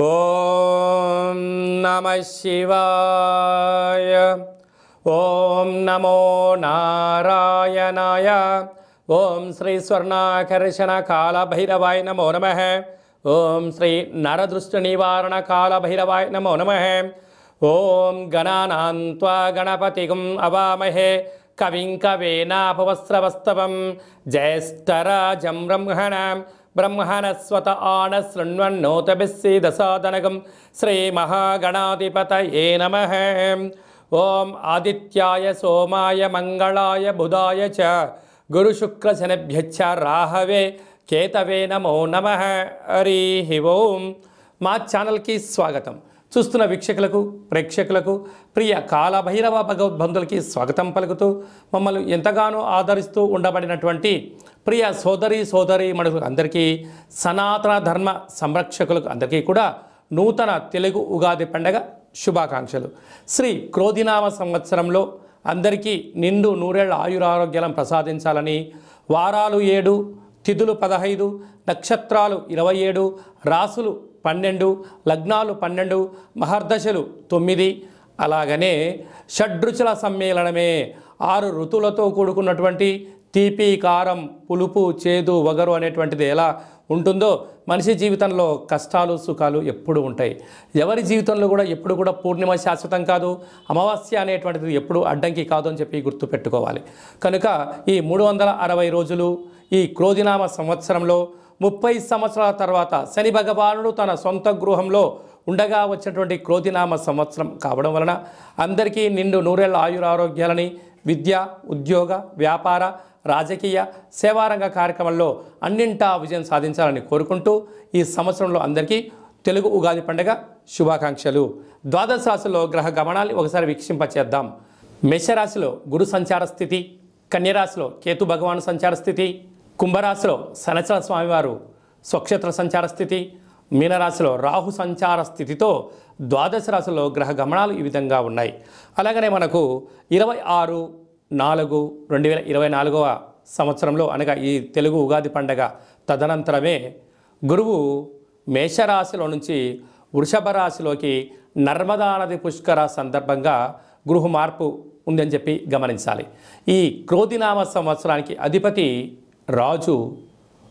ఓం నమః శివాయ. ఓం నమో నారాయణాయ. ఓం శ్రీ స్వర్ణాకర్షణ కాళభైరవాయ నమో నమః. ఓం శ్రీ నరదృష్టి నివారణ కాళభైరవాయ నమో నమః. ఓం గణానాం త్వా గణపతిగుం అవామహే కవిం కవేనాపవస్రవస్తవం జ్యేష్ఠరాజం బ్రహ్మణస్వత ఆనశృణ్వన్నోతభిస్సీదసాదనగం శ్రీమహాగణాధిపతయే నమః. ఓం ఆదిత్యాయ సోమాయ మంగళాయ బుధాయ చ గురుశుక్రశనిభ్యశ్చ రాహవే కేతవే నమో నమః. హరి ఓం. మా ఛానల్కి స్వాగతం. చూస్తున్న వీక్షకులకు ప్రేక్షకులకు ప్రియ కాళభైరవ భగవద్బంధులకి స్వాగతం పలుకుతూ మమ్మల్ని ఎంతగానో ఆదరిస్తూ ఉండబడినటువంటి ప్రియ సోదరి మనుషులకు అందరికీ, సనాతన ధర్మ సంరక్షకులకు అందరికీ కూడా నూతన తెలుగు ఉగాది పండగ శుభాకాంక్షలు. శ్రీ క్రోధినామ సంవత్సరంలో అందరికీ నిండు నూరేళ్ల ఆయురారోగ్యాలను ప్రసాదించాలని, వారాలు 7, తిథులు 15, నక్షత్రాలు 27, రాసులు 12, లగ్నాలు 12, మహర్దశలు 9, అలాగనే షడ్రుచుల సమ్మేళనమే 6 ఋతువులతో కూడుకున్నటువంటి తీపి, కారం, పులుపు, చేదు, వగరు అనేటువంటిది ఎలా ఉంటుందో మనిషి జీవితంలో కష్టాలు సుఖాలు ఎప్పుడు ఉంటాయి. ఎవరి జీవితంలో కూడా ఎప్పుడు కూడా పూర్ణిమ శాశ్వతం కాదు, అమావాస్య అనేటువంటిది ఎప్పుడు అడ్డంకి కాదు అని చెప్పి గుర్తుపెట్టుకోవాలి. కనుక ఈ 360 రోజులు ఈ క్రోధినామ సంవత్సరంలో 30 సంవత్సరాల తర్వాత శని భగవానుడు తన సొంత గృహంలో ఉండగా వచ్చినటువంటి క్రోధినామ సంవత్సరం కావడం వలన అందరికీ నిండు నూరేళ్ల ఆయురారోగ్యాలని, విద్య, ఉద్యోగ, వ్యాపార, రాజకీయ, సేవారంగ కార్యక్రమాల్లో అన్నింటా విజయం సాధించాలని కోరుకుంటూ ఈ సంవత్సరంలో అందరికీ తెలుగు ఉగాది పండుగ శుభాకాంక్షలు. ద్వాదశ రాశిలో గ్రహ గమనాన్ని ఒకసారి వీక్షింపచేద్దాం. మేషరాశిలో గురు సంచార స్థితి, కన్యరాశిలో కేతు భగవాను సంచార స్థితి, కుంభరాశిలో శనిశ్చర స్వామివారు స్వక్షేత్ర సంచార స్థితి, మీనరాశిలో రాహు సంచార స్థితితో ద్వాదశ రాశిలో గ్రహ గమనాలు ఈ విధంగా ఉన్నాయి. అలాగనే మనకు 26/4/2024 సంవత్సరంలో అనగా ఈ తెలుగు ఉగాది పండగ తదనంతరమే గురువు మేషరాశిలో నుంచి వృషభ రాశిలోకి నర్మదా నది పుష్కర సందర్భంగా గృహ మార్పు ఉందని చెప్పి గమనించాలి. ఈ క్రోధినామ సంవత్సరానికి అధిపతి రాజు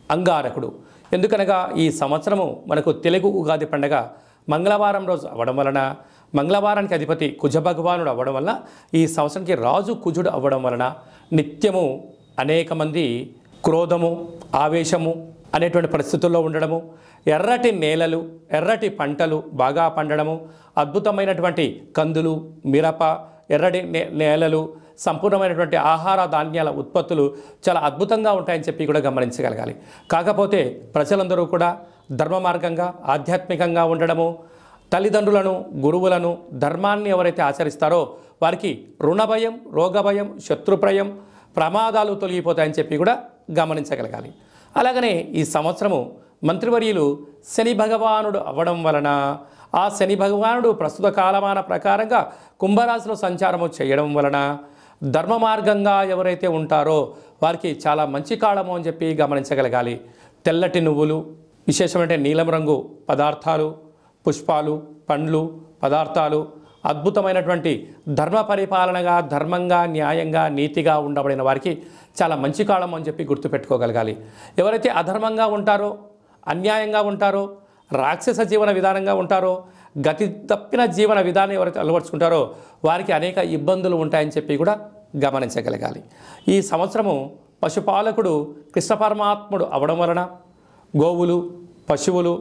అంగారకుడు. ఎందుకనగా ఈ సంవత్సరము మనకు తెలుగు ఉగాది పండగ మంగళవారం రోజు అవ్వడం వలన, మంగళవారానికి అధిపతి కుజ భగవానుడు అవ్వడం వలన, ఈ సంవత్సరానికి రాజు కుజుడు అవ్వడం వలన నిత్యము అనేక మంది క్రోధము, ఆవేశము అనేటువంటి పరిస్థితుల్లో ఉండడము, ఎర్రటి నేలలు, ఎర్రటి పంటలు బాగా పండడము, అద్భుతమైనటువంటి కందులు, మిరప, ఎర్రటి నేలలు, సంపూర్ణమైనటువంటి ఆహార ధాన్యాల ఉత్పత్తులు చాలా అద్భుతంగా ఉంటాయని చెప్పి కూడా గమనించగలగాలి. కాకపోతే ప్రజలందరూ కూడా ధర్మ మార్గంగా, ఆధ్యాత్మికంగా ఉండడము, తల్లిదండ్రులను, గురువులను, ధర్మాన్ని ఎవరైతే ఆచరిస్తారో వారికి రుణభయం, రోగభయం, శత్రుప్రయం, ప్రమాదాలు తొలగిపోతాయని చెప్పి కూడా గమనించగలగాలి. అలాగనే ఈ సంవత్సరము మంత్రివర్యులు శని భగవానుడు అవ్వడం వలన, ఆ శని భగవానుడు ప్రస్తుత కాలమాన ప్రకారంగా కుంభరాశిలో సంచారము చేయడం వలన ధర్మ మార్గంగా ఎవరైతే ఉంటారో వారికి చాలా మంచి కాలము అని చెప్పి గమనించగలగాలి. తెల్లటి నువ్వులు, విశేషమైన నీలం రంగు పదార్థాలు, పుష్పాలు, పండ్లు, పదార్థాలు, అద్భుతమైనటువంటి ధర్మ పరిపాలనగా, ధర్మంగా, న్యాయంగా, నీతిగా ఉండబడిన వారికి చాలా మంచి కాలం అని చెప్పి గుర్తుపెట్టుకోగలగాలి. ఎవరైతే అధర్మంగా ఉంటారో, అన్యాయంగా ఉంటారో, రాక్షస జీవన విధానంగా ఉంటారో, గతి తప్పిన జీవన విధానం ఎవరైతే అలవర్చుకుంటారో వారికి అనేక ఇబ్బందులు ఉంటాయని చెప్పి కూడా గమనించగలగాలి. ఈ సంవత్సరము పశుపాలకుడు కృష్ణ పరమాత్ముడు అవడం వలన గోవులు, పశువులు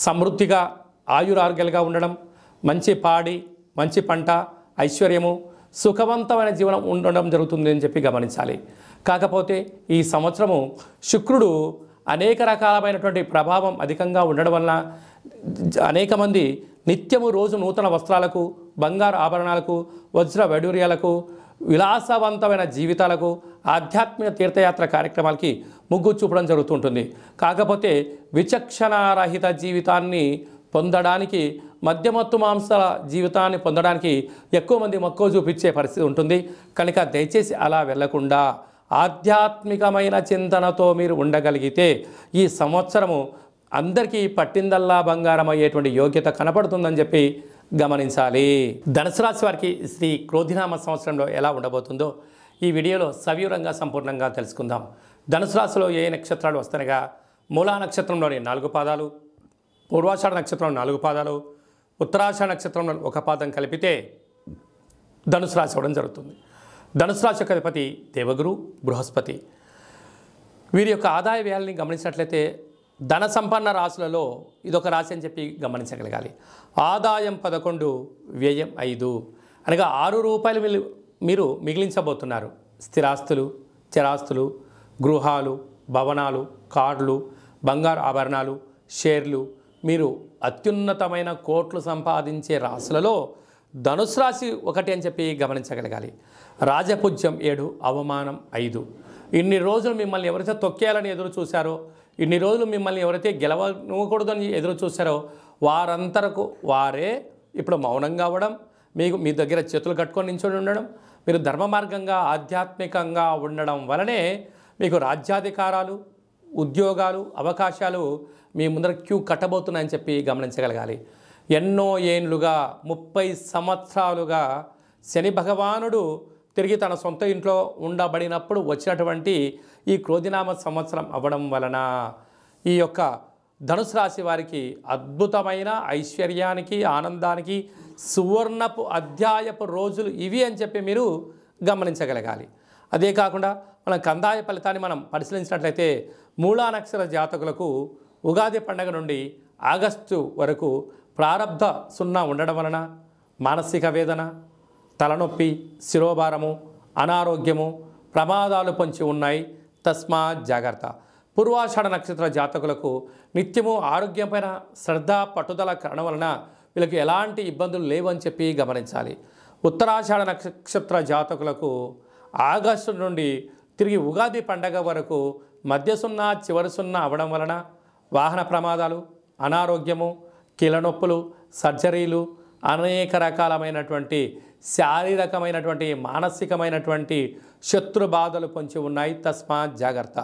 సమృద్ధిగా ఆయురారోగ్యాలుగా ఉండడం, మంచి పాడి, మంచి పంట, ఐశ్వర్యము, సుఖవంతమైన జీవనం ఉండడం జరుగుతుంది అని చెప్పి గమనించాలి. కాకపోతే ఈ సంవత్సరము శుక్రుడు అనేక రకాలమైనటువంటి ప్రభావం అధికంగా ఉండడం వలన అనేక మంది నిత్యము రోజు నూతన వస్త్రాలకు, బంగారు ఆభరణాలకు, వజ్ర వైడూర్యాలకు, విలాసవంతమైన జీవితాలకు, ఆధ్యాత్మిక తీర్థయాత్ర కార్యక్రమాలకి మొగ్గు చూపడం జరుగుతుంటుంది. కాకపోతే విచక్షణారహిత జీవితాన్ని పొందడానికి, మద్యమత్తు మాంసాల జీవితాన్ని పొందడానికి ఎక్కువ మంది మక్కువ చూపించే పరిస్థితి ఉంటుంది. కనుక దయచేసి అలా వెళ్లకుండా ఆధ్యాత్మికమైన చింతనతో మీరు ఉండగలిగితే ఈ సంవత్సరము అందరికీ పట్టిందల్లా బంగారం అయ్యేటువంటి యోగ్యత కనపడుతుందని చెప్పి గమనించాలి. ధనుసు రాశి వారికి శ్రీ క్రోధినామ సంవత్సరంలో ఎలా ఉండబోతుందో ఈ వీడియోలో సవివరంగా సంపూర్ణంగా తెలుసుకుందాం. ధనుసు రాశిలో ఏ నక్షత్రాలు వస్తాయనగా మూలా నక్షత్రంలోని 4 పాదాలు, పూర్వాషాఢ నక్షత్రంలో 4 పాదాలు, ఉత్తరాషాఢ నక్షత్రంలో 1 పాదం కలిపితే ధనుసు రాశి అవ్వడం జరుగుతుంది. ధనుసు రాశి యొక్క అధిపతి దేవగురు బృహస్పతి. వీరి యొక్క ఆదాయ వ్యయాలని గమనించినట్లయితే ధన సంపన్న రాశులలో ఇదొక రాశి అని చెప్పి గమనించగలగాలి. ఆదాయం 11, వ్యయం 5, అనగా 6 రూపాయలు మీరు మిగిలించబోతున్నారు. స్థిరాస్తులు, చరాస్తులు, గృహాలు, భవనాలు, కార్లు, బంగారు ఆభరణాలు, షేర్లు, మీరు అత్యున్నతమైన కోట్లు సంపాదించే రాశులలో ధనుసు రాశి ఒకటి అని చెప్పి గమనించగలగాలి. రాజపూజ్యం 7, అవమానం 5. ఇన్ని రోజులు మిమ్మల్ని ఎవరైతే తొక్కేయాలని ఎదురు చూశారో, ఇన్ని రోజులు మిమ్మల్ని ఎవరైతే గెలవకూడదని ఎదురు చూశారో వారంతరకు వారే ఇప్పుడు మౌనంగా అవ్వడం, మీ దగ్గర చేతులు కట్టుకొని నించొని ఉండడం, మీరు ధర్మ మార్గంగా ఆధ్యాత్మికంగా ఉండడం వలనే మీకు రాజ్యాధికారాలు, ఉద్యోగాలు, అవకాశాలు మీ ముందర క్యూ కట్టబోతున్నాయని చెప్పి గమనించగలగాలి. ఎన్నో ఏండ్లుగా 30 సంవత్సరాలుగా శని భగవానుడు తిరిగి తన సొంత ఇంట్లో ఉండబడినప్పుడు వచ్చినటువంటి ఈ క్రోధినామ సంవత్సరం అవ్వడం వలన ఈ యొక్క ధనుసు రాశి వారికి అద్భుతమైన ఐశ్వర్యానికి, ఆనందానికి సువర్ణపు అధ్యాయపు రోజులు ఇవి అని చెప్పి మీరు గమనించగలగాలి. అదే కాకుండా మనం కందాయ ఫలితాన్ని మనం పరిశీలించినట్లయితే మూలా నక్షత్ర జాతకులకు ఉగాది పండుగ నుండి ఆగస్టు వరకు ప్రారబ్ధ 0 ఉండడం వలన మానసిక వేదన, తలనొప్పి, శిరోభారము, అనారోగ్యము, ప్రమాదాలు పొంచి ఉన్నాయి. తస్మాత్ జాగ్రత్త. పూర్వాషాఢ నక్షత్ర జాతకులకు నిత్యము ఆరోగ్యంపైన శ్రద్ధ, పట్టుదల కారణం వలన వీళ్ళకి ఎలాంటి ఇబ్బందులు లేవని చెప్పి గమనించాలి. ఉత్తరాషాఢ నక్షత్ర జాతకులకు ఆగస్టు నుండి తిరిగి ఉగాది పండగ వరకు మధ్య 0, చివరి 0 అవ్వడం వలన వాహన ప్రమాదాలు, అనారోగ్యము, కీళ్ళనొప్పులు, సర్జరీలు, అనేక రకాలమైనటువంటి శారీరకమైనటువంటి, మానసికమైనటువంటి శత్రు బాధలు పొంచి ఉన్నాయి. తస్మాత్ జాగ్రత్త.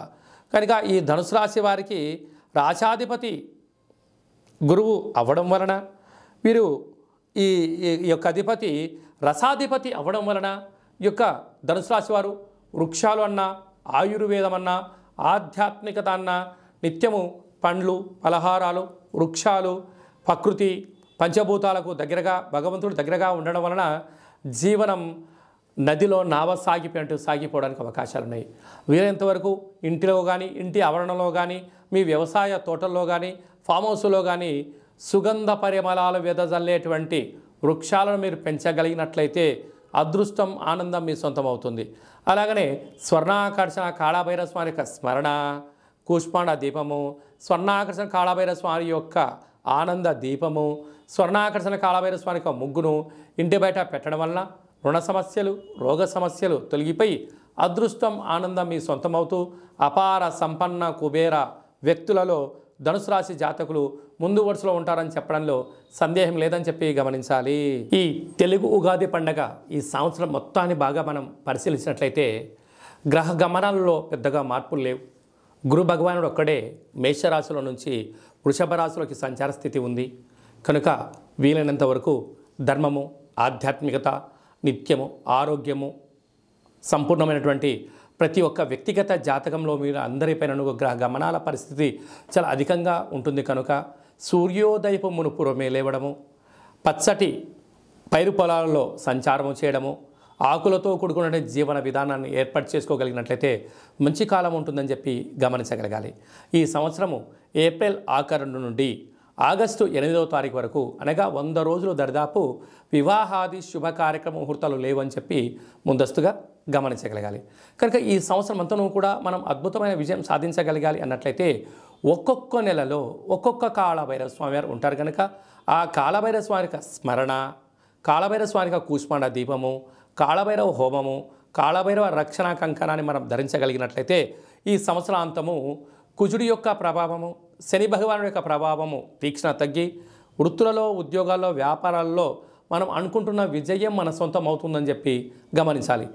కనుక ఈ ధనుసు రాశి వారికి రాశాధిపతి గురువు అవ్వడం వలన, వీరు ఈ యొక్క అధిపతి రసాధిపతి అవ్వడం వలన ఈ యొక్క ధనుసు రాశి వారు వృక్షాలు అన్నా, ఆయుర్వేదం అన్నా, ఆధ్యాత్మికత అన్నా, నిత్యము పండ్లు, పలహారాలు, వృక్షాలు, ప్రకృతి, పంచభూతాలకు దగ్గరగా, భగవంతుడు దగ్గరగా ఉండడం వలన జీవనం నదిలో నావ సాగిపోవడానికి అవకాశాలు ఉన్నాయి. వీలైనంతవరకు ఇంటిలో కానీ, ఇంటి ఆవరణలో కానీ, మీ వ్యవసాయ తోటల్లో కానీ, ఫామ్ హౌస్లో కానీ సుగంధ పరిమళాలు వెదజల్లేటువంటి వృక్షాలను మీరు పెంచగలిగినట్లయితే అదృష్టం, ఆనందం మీ సొంతం అవుతుంది. అలాగనే స్వర్ణాకర్షణ కాళభైరవ స్వామి యొక్క స్మరణ, కూష్మాండ దీపము, స్వర్ణాకర్షణ కాళభైరవ స్వామి యొక్క ఆనంద దీపము, స్వర్ణాకర్షణ కాళభైరవ స్వామి యొక్క ముగ్గును ఇంటి బయట పెట్టడం వలన రుణ సమస్యలు, రోగ సమస్యలు తొలగిపోయి అదృష్టం, ఆనందం మీ సొంతమవుతూ అపార సంపన్న కుబేర వ్యక్తులలో ధనుసు రాశి జాతకులు ముందు వరుసలో ఉంటారని చెప్పడంలో సందేహం లేదని చెప్పి గమనించాలి. ఈ తెలుగు ఉగాది పండగ ఈ సంవత్సరం మొత్తాన్ని బాగా మనం పరిశీలించినట్లయితే గ్రహ గమనాలలో పెద్దగా మార్పులు లేవు. గురు భగవానుడు ఒక్కడే మేషరాశిలో నుంచి వృషభ రాశిలోకి సంచార స్థితి ఉంది. కనుక వీలైనంత వరకు ధర్మము, ఆధ్యాత్మికత, నిత్యము, ఆరోగ్యము, సంపూర్ణమైనటువంటి ప్రతి ఒక్క వ్యక్తిగత జాతకంలో మీరు అందరిపైన గ్రహ గమనాల పరిస్థితి చాలా అధికంగా ఉంటుంది. కనుక సూర్యోదయపు మునుపురమే లేవడము, పచ్చటి పైరు పొలాలలో సంచారము చేయడము, ఆకులతో కూడుకున్న జీవన విధానాన్ని ఏర్పాటు చేసుకోగలిగినట్లయితే మంచి కాలం ఉంటుందని చెప్పి గమనించగలగాలి. ఈ సంవత్సరము ఏప్రిల్ ఆఖరు నుండి ఆగస్టు 8వ తారీఖు వరకు, అనగా 100 రోజులు దరిదాపు వివాహాది శుభ కార్యక్రమ ముహూర్తాలు లేవని చెప్పి ముందస్తుగా గమనించగలగాలి. కనుక ఈ సంవత్సరం అంతనూ కూడా మనం అద్భుతమైన విజయం సాధించగలగాలి అన్నట్లయితే ఒక్కొక్క నెలలో ఒక్కొక్క కాళభైరవ స్వామి వారు ఉంటారు. కనుక ఆ కాళభైరవ స్వామి యొక్క స్మరణ, కాళభైరవ స్వామి యొక్క కూష్మాండ దీపము, కాళభైరవ హోమము, కాళభైరవ రక్షణ కంకణాన్ని మనం ధరించగలిగినట్లయితే ఈ సంవత్సరాంతము కుజుడి యొక్క ప్రభావము, శని భగవానుడి యొక్క ప్రభావము తీక్షణ తగ్గి వృత్తులలో, ఉద్యోగాల్లో, వ్యాపారాల్లో మనం అనుకుంటున్న విజయం మన సొంతం అవుతుందని చెప్పి గమనించాలి.